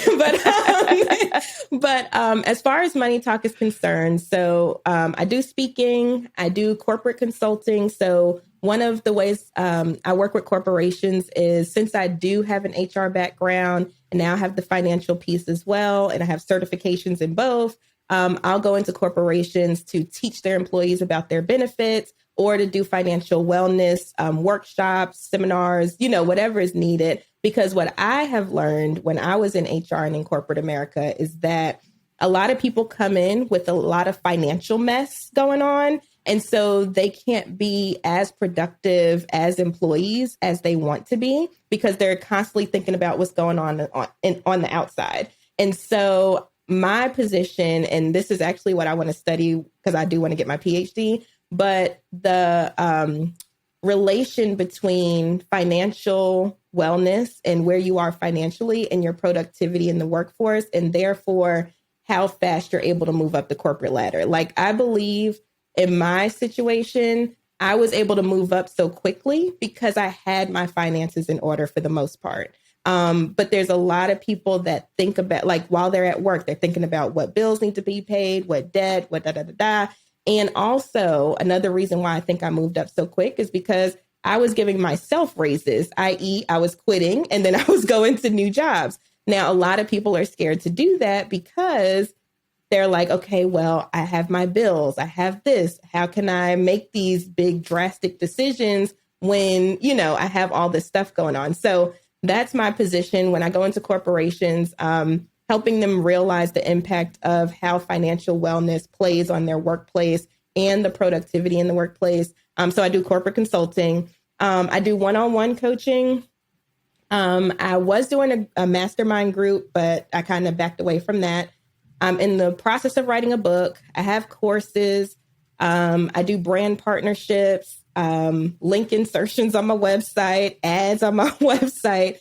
But as far as Money Talk is concerned, so I do speaking, I do corporate consulting. So one of the ways I work with corporations is, since I do have an HR background and now have the financial piece as well, and I have certifications in both, I'll go into corporations to teach their employees about their benefits, or to do financial wellness workshops, seminars, whatever is needed. Because what I have learned when I was in HR and in corporate America is that a lot of people come in with a lot of financial mess going on. And so they can't be as productive as employees as they want to be, because they're constantly thinking about what's going on the outside. And so my position, and this is actually what I want to study because I do want to get my PhD, but the relation between financial wellness and where you are financially and your productivity in the workforce, and therefore how fast you're able to move up the corporate ladder. Like, I believe in my situation, I was able to move up so quickly because I had my finances in order for the most part. But there's a lot of people that think about, like, while they're at work, they're thinking about what bills need to be paid, what debt, what da da da da. And also another reason why I think I moved up so quick is because I was giving myself raises, i.e. I was quitting and then I was going to new jobs. Now, a lot of people are scared to do that because they're like, okay, well, I have my bills, I have this. How can I make these big drastic decisions when, you know, I have all this stuff going on? So that's my position when I go into corporations, helping them realize the impact of how financial wellness plays on their workplace and the productivity in the workplace. So I do corporate consulting. I do one-on-one coaching. I was doing a mastermind group, but I kind of backed away from that. I'm in the process of writing a book. I have courses. I do brand partnerships, link insertions on my website, ads on my website.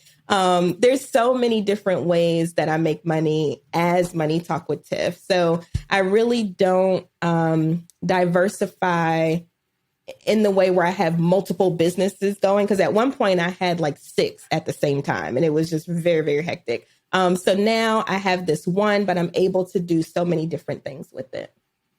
There's so many different ways that I make money as Money Talk with Tiff. So I really don't diversify in the way where I have multiple businesses going. Because at one point I had like 6 at the same time, and it was just very, very hectic. So now I have this one, but I'm able to do so many different things with it.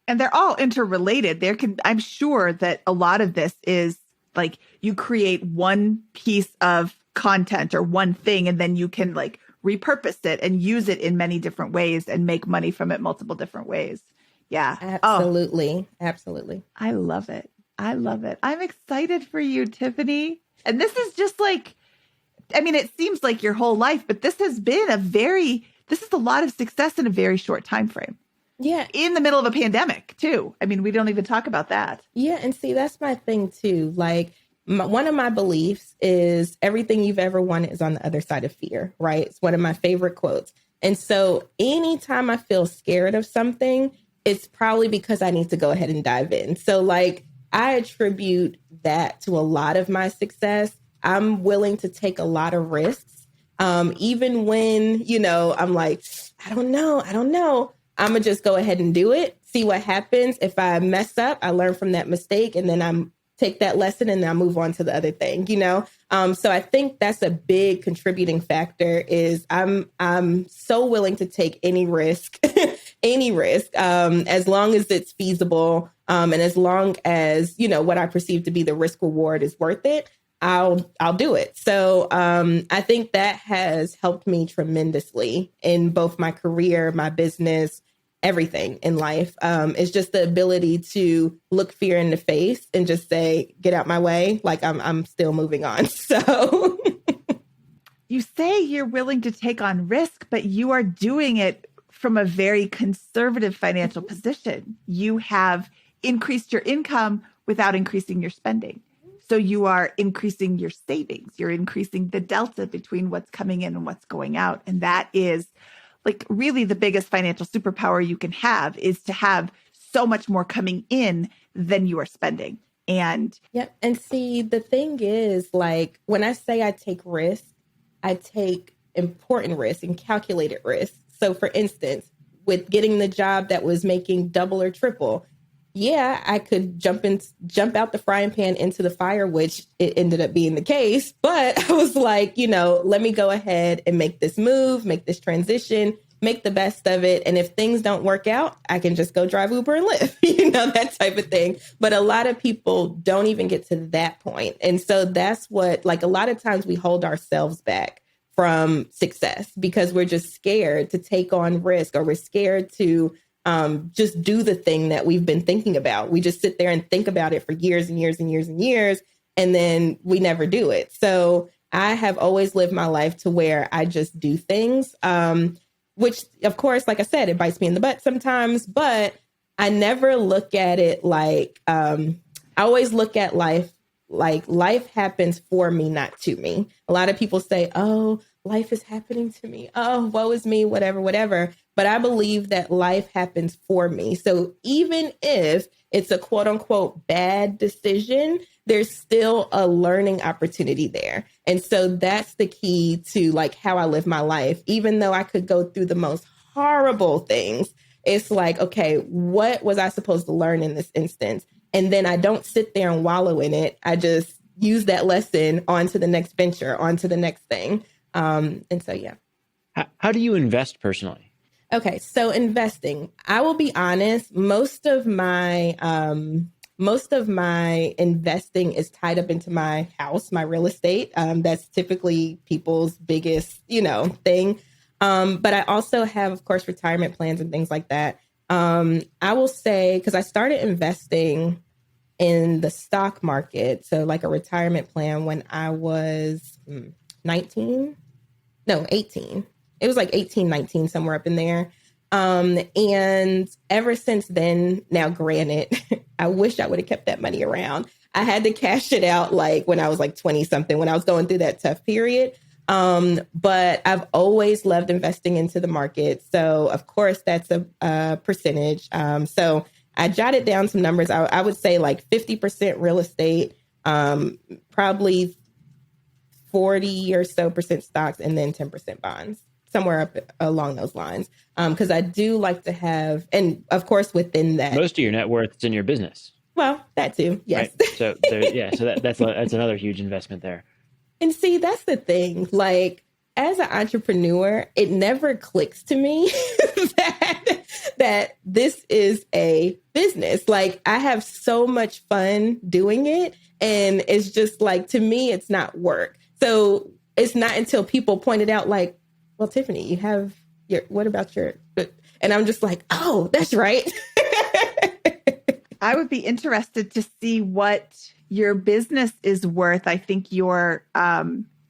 And they're all interrelated. I'm sure that a lot of this is like you create one piece of content or one thing, and then you can like repurpose it and use it in many different ways and make money from it multiple different ways. Yeah. Absolutely. Oh, absolutely. I love it. I love it. I'm excited for you, Tiffany. And this is just like, I mean, it seems like your whole life, but this is a lot of success in a very short time frame. Yeah. In the middle of a pandemic too. I mean, we don't even talk about that. Yeah. And see, that's my thing too. Like one of my beliefs is everything you've ever wanted is on the other side of fear, right? It's one of my favorite quotes. And so anytime I feel scared of something, it's probably because I need to go ahead and dive in. So like I attribute that to a lot of my success. I'm willing to take a lot of risks. Even when, you know, I'm like, I don't know. I'm going to just go ahead and do it. See what happens. If I mess up, I learn from that mistake and then I'm take that lesson and then I move on to the other thing, you know? So I think that's a big contributing factor is I'm so willing to take any risk, as long as it's feasible. And as long as, you know, what I perceive to be the risk reward is worth it, I'll do it. So I think that has helped me tremendously in both my career, my business, everything in life. It's just the ability to look fear in the face and just say, get out my way. Like I'm still moving on. So you say you're willing to take on risk, but you are doing it from a very conservative financial position. You have increased your income without increasing your spending. So you are increasing your savings. You're increasing the delta between what's coming in and what's going out. And that is like really the biggest financial superpower you can have is to have so much more coming in than you are spending. And yeah. And see, the thing is, like, when I say I take risks, I take important risks and calculated risks. So for instance, with getting the job that was making double or triple, yeah, I could jump out the frying pan into the fire, which it ended up being the case. But I was like, you know, let me go ahead and make this move, make this transition, make the best of it. And if things don't work out, I can just go drive Uber and Lyft, you know, that type of thing. But a lot of people don't even get to that point. And so that's what, like, a lot of times we hold ourselves back from success because we're just scared to take on risk, or we're scared to just do the thing that we've been thinking about. We just sit there and think about it for years and years and years and years, and then we never do it. So I have always lived my life to where I just do things, which, of course, like I said, it bites me in the butt sometimes, but I never look at it like, I always look at life like life happens for me, not to me. A lot of people say, oh, life is happening to me. Oh, woe is me, whatever. but I believe that life happens for me. So even if it's a quote unquote bad decision, there's still a learning opportunity there. And so that's the key to like how I live my life. Even though I could go through the most horrible things, it's like, okay, what was I supposed to learn in this instance? And then I don't sit there and wallow in it. I just use that lesson onto the next venture, onto the next thing. And so, yeah. How do you invest personally? Okay, so investing, I will be honest, most of my investing is tied up into my house, my real estate. That's typically people's biggest, thing. But I also have, of course, retirement plans and things like that. I will say, because I started investing in the stock market, so like a retirement plan when I was 18. It was like 18, 19, somewhere up in there. And ever since then, now granted, I wish I would have kept that money around. I had to cash it out like when I was like 20 something, when I was going through that tough period. But I've always loved investing into the market. So of course that's a percentage. So I jotted down some numbers. I would say like 50% real estate, probably 40 or so percent stocks, and then 10% bonds, somewhere up along those lines. Because I do like to have, and of course within that, most of your net worth is in your business. Well, that too. Yes. Right? So that's another huge investment there. And see, that's the thing. Like, as an entrepreneur, it never clicks to me that this is a business. Like, I have so much fun doing it. And it's just like, to me, it's not work. So it's not until people pointed out, like, well, Tiffany, you have what about your, and I'm just like, oh, that's right. I would be interested to see what your business is worth. I think your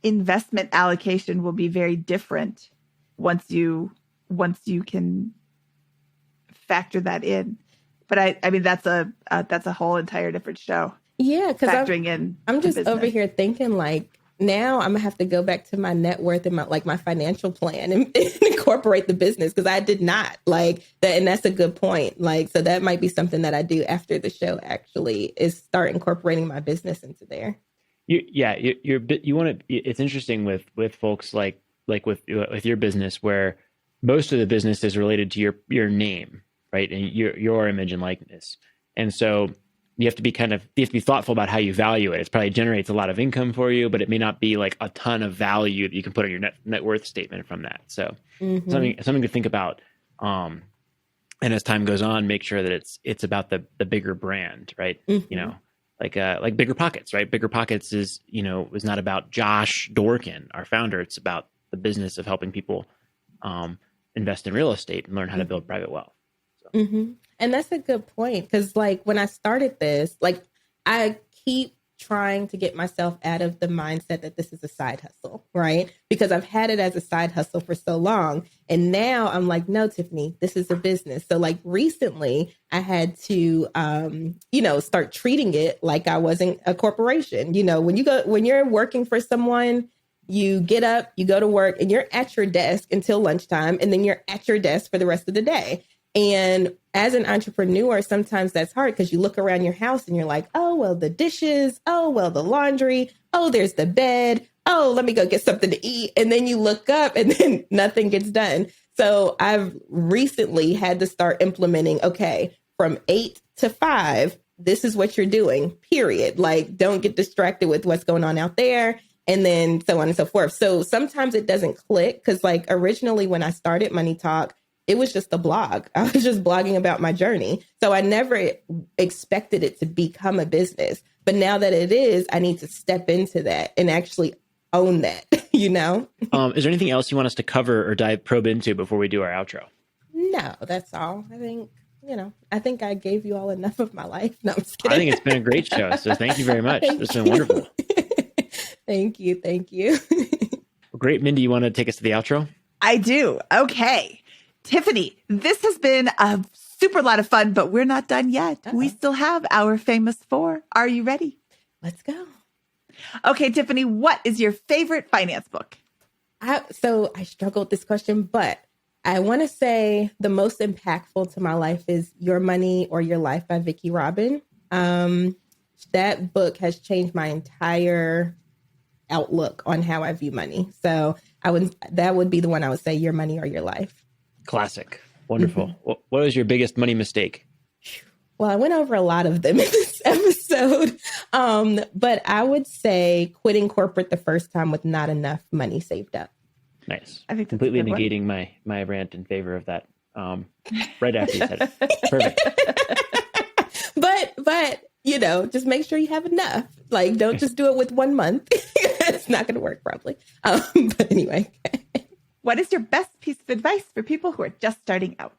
investment allocation will be very different once you can factor that in. But I mean, that's a whole entire different show. Yeah, because I'm just over here thinking like, now I'm gonna have to go back to my net worth and my financial plan and incorporate the business, because I did not like that. And that's a good point. Like, so that might be something that I do after the show actually, is start incorporating my business into there. You want to, it's interesting with folks like with your business, where most of the business is related to your name, right? And your image and likeness. And so you have to be thoughtful about how you value it. It probably generates a lot of income for you, but it may not be like a ton of value that you can put on your net worth statement from that. So something to think about. And as time goes on, make sure that it's about the bigger brand, right? Mm-hmm. Like Bigger Pockets, right? Bigger Pockets is not about Josh Dorkin, our founder. It's about the business of helping people invest in real estate and learn how to build private wealth. So. Mm-hmm. And that's a good point, because like when I started this, like I keep trying to get myself out of the mindset that this is a side hustle, right? Because I've had it as a side hustle for so long. And now I'm like, no, Tiffany, this is a business. So like recently I had to, start treating it like I wasn't a corporation. When you're working for someone, you get up, you go to work, and you're at your desk until lunchtime, and then you're at your desk for the rest of the day. And as an entrepreneur, sometimes that's hard, because you look around your house and you're like, oh, well, the dishes, oh, well, the laundry, oh, there's the bed, oh, let me go get something to eat. And then you look up and then nothing gets done. So I've recently had to start implementing, okay, from 8 to 5, this is what you're doing, period. Like, don't get distracted with what's going on out there. And then so on and so forth. So sometimes it doesn't click, because like originally when I started Money Talk, it was just a blog. I was just blogging about my journey. So I never expected it to become a business. But now that it is, I need to step into that and actually own that, Is there anything else you want us to cover or probe into before we do our outro? No, that's all. I think I gave you all enough of my life. No, I'm just kidding. I think it's been a great show. So thank you very much. It's been wonderful. Thank you. Well, great. Mindy, you want to take us to the outro? I do. Okay. Tiffany, this has been a super lot of fun, but we're not done yet. Uh-oh. We still have our famous 4. Are you ready? Let's go. Okay, Tiffany, what is your favorite finance book? So I struggled with this question, but I want to say the most impactful to my life is Your Money or Your Life by Vicki Robin. That book has changed my entire outlook on how I view money. So that would be the one I would say, Your Money or Your Life. Classic. Wonderful. Mm-hmm. What was your biggest money mistake? Well, I went over a lot of them in this episode, but I would say quitting corporate the first time with not enough money saved up. Nice. I think completely negating my rant in favor of that. Right after you said it. Perfect. But just make sure you have enough. Like, don't just do it with 1 month. It's not going to work probably. But anyway. What is your best piece of advice for people who are just starting out?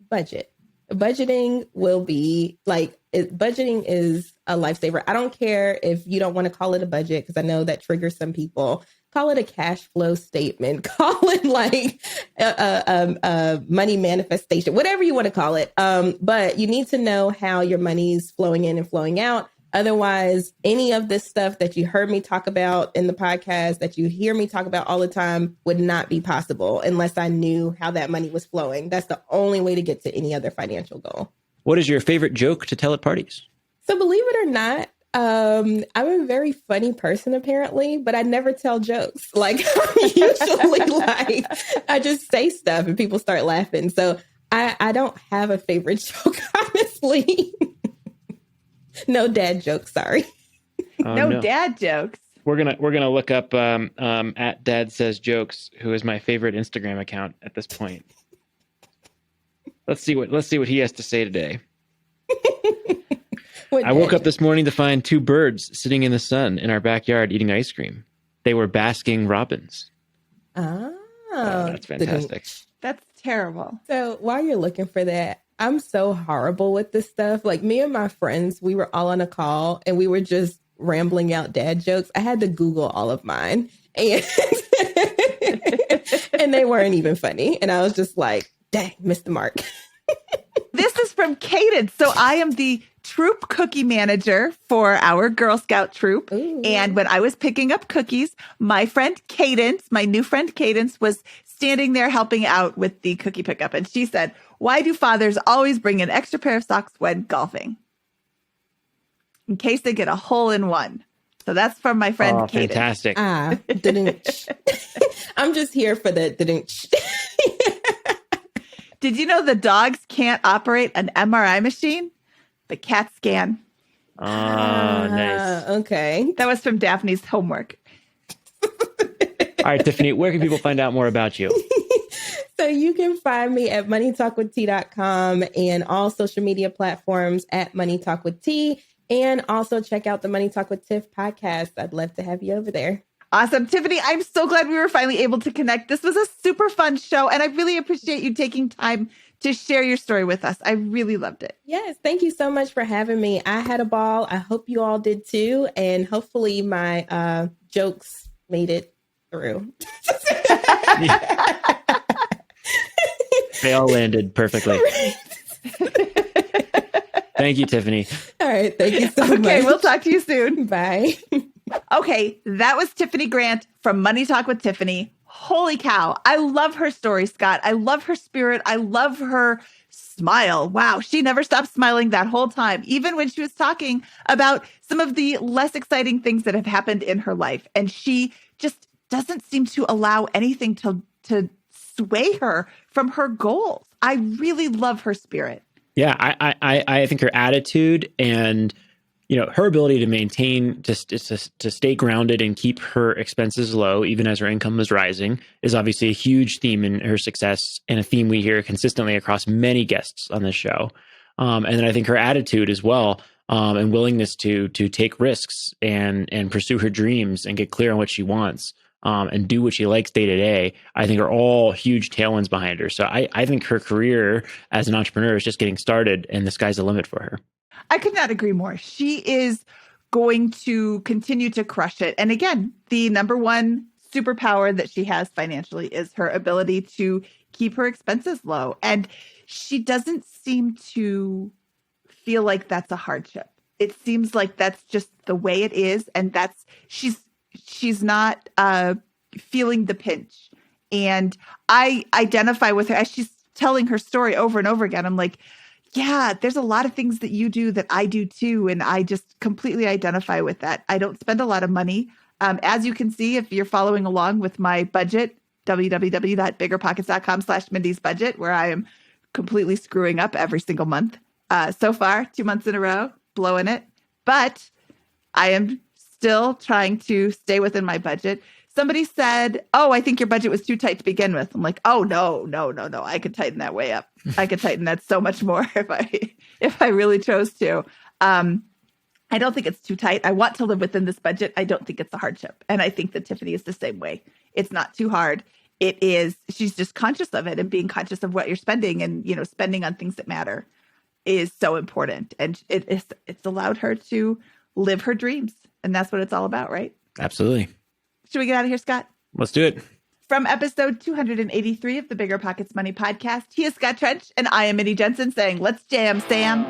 Budget. Budgeting will be budgeting is a lifesaver. I don't care if you don't want to call it a budget, because I know that triggers some people. Call it a cash flow statement. Call it like a money manifestation, whatever you want to call it. But you need to know how your money's flowing in and flowing out. Otherwise, any of this stuff that you heard me talk about in the podcast, that you hear me talk about all the time, would not be possible unless I knew how that money was flowing. That's the only way to get to any other financial goal. What is your favorite joke to tell at parties? So believe it or not, I'm a very funny person apparently, but I never tell jokes. Like, usually I just say stuff and people start laughing. So I don't have a favorite joke, honestly. No dad jokes, sorry. No dad jokes. We're gonna look up at Dad Says Jokes, who is my favorite Instagram account at this point. Let's see what he has to say today. I woke up this morning to find 2 birds sitting in the sun in our backyard eating ice cream. They were basking robins. Oh, that's fantastic. That's terrible. So while you're looking for that, I'm so horrible with this stuff. Like, me and my friends, we were all on a call and we were just rambling out dad jokes. I had to Google all of mine and, and they weren't even funny. And I was just like, dang, missed the mark. This is from Cadence. So I am the troop cookie manager for our Girl Scout troop. Ooh. And when I was picking up cookies, my friend Cadence, my new friend Cadence, was standing there helping out with the cookie pickup. And she said, "Why do fathers always bring an extra pair of socks when golfing? In case they get a hole in one." So that's from my friend Cadence. Fantastic. I'm just here for the Did you know the dogs can't operate an MRI machine? The cats can. Oh, nice. Okay. That was from Daphne's homework. All right, Tiffany, where can people find out more about you? So you can find me at moneytalkwitht.com and all social media platforms at Money Talk with T. And also check out the Money Talk with Tiff podcast. I'd love to have you over there. Awesome. Tiffany, I'm so glad we were finally able to connect. This was a super fun show, and I really appreciate you taking time to share your story with us. I really loved it. Yes. Thank you so much for having me. I had a ball. I hope you all did too. And hopefully my jokes made it through. They all landed perfectly. Thank you, Tiffany. All right. Thank you so much. Okay, we'll talk to you soon. Bye. Okay, that was Tiffany Grant from Money Talk with Tiffany. Holy cow. I love her story, Scott. I love her spirit. I love her smile. Wow, she never stopped smiling that whole time, even when she was talking about some of the less exciting things that have happened in her life. And she just doesn't seem to allow anything to sway her from her goals. I really love her spirit. Yeah, I think her attitude and her ability to maintain, to stay grounded and keep her expenses low, even as her income is rising, is obviously a huge theme in her success and a theme we hear consistently across many guests on this show. And then I think her attitude as well, and willingness to take risks and pursue her dreams and get clear on what she wants, and do what she likes day to day, I think are all huge tailwinds behind her. So I think her career as an entrepreneur is just getting started, and the sky's the limit for her. I could not agree more. She is going to continue to crush it. And again, the number one superpower that she has financially is her ability to keep her expenses low. And she doesn't seem to feel like that's a hardship. It seems like that's just the way it is. And she's not feeling the pinch. And I identify with her as she's telling her story over and over again. I'm like, yeah, there's a lot of things that you do that I do too. And I just completely identify with that. I don't spend a lot of money. As you can see, if you're following along with my budget, www.biggerpockets.com/Mindy's budget, where I am completely screwing up every single month. So far, 2 months in a row, blowing it. But I am still trying to stay within my budget. Somebody said, "Oh, I think your budget was too tight to begin with." I'm like, "Oh, no. I could tighten that way up. I could tighten that so much more if I really chose to." I don't think it's too tight. I want to live within this budget. I don't think it's a hardship. And I think that Tiffany is the same way. It's not too hard. It is, she's just conscious of it, and being conscious of what you're spending and, spending on things that matter is so important. And it's allowed her to live her dreams. And that's what it's all about, right? Absolutely. Should we get out of here, Scott? Let's do it. From episode 283 of the Bigger Pockets Money podcast, he is Scott Trench and I am Mindy Jensen saying, let's jam, Sam.